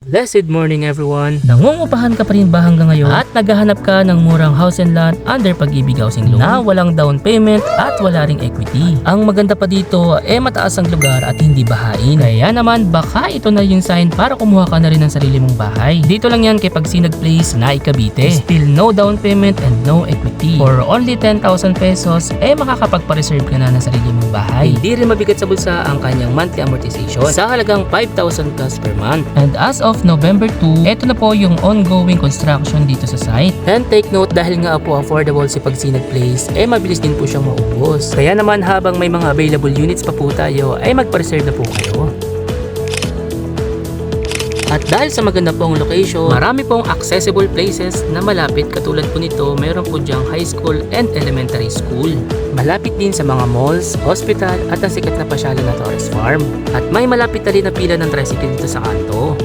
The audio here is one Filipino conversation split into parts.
Blessed morning everyone! Nangungupahan ka pa rin ba hanggang ngayon at naghahanap ka ng murang house and land under Pag-ibig Housing Loan na walang down payment at wala ring equity? Ang maganda pa dito mataas ang lugar at hindi bahain. Kaya naman baka ito na yung sign para kumuha ka na rin ng sarili mong bahay. Dito lang yan kay Pagsinag Place na Cavite. Still no down payment and no equity. For only 10,000 pesos makakapagpa-reserve ka na ng sarili mong bahay. Hindi rin mabigat sa bulsa ang kanyang monthly amortization sa halagang 5,000 plus per month. And as of November 2, ito na po yung ongoing construction dito sa site. And take note, dahil nga po affordable si Pagsinag Place, mabilis din po siyang maubos. Kaya naman habang may mga available units pa po tayo, magpa-reserve na po kayo. At dahil sa maganda pong location, marami pong accessible places na malapit. Katulad po nito, mayroon po diyang high school and elementary school. Malapit din sa mga malls, hospital at ang sikat na pasyalan na Torres Farm. At may malapit na rin na pila ng tricycle dito sa kanto.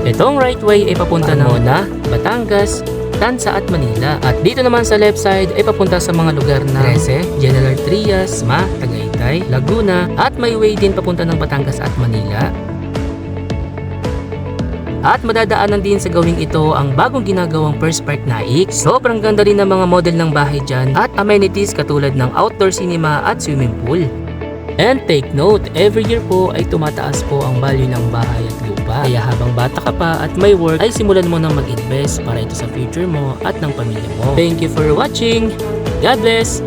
Itong right way ay papunta ng Mona, Batangas, Tansa at Manila. At dito naman sa left side ay papunta sa mga lugar na Trece, General Trias, Ma, Tagaytay, Laguna at may way din papunta ng Batangas at Manila. At madadaanan din sa gawing ito ang bagong ginagawang First Park Naik. Sobrang ganda rin ng mga model ng bahay dyan at amenities katulad ng outdoor cinema at swimming pool. And take note, every year po ay tumataas po ang value ng bahay at lupa. Kaya habang bata ka pa at may work ay simulan mo nang mag-invest para ito sa future mo at ng pamilya mo. Thank you for watching. God bless!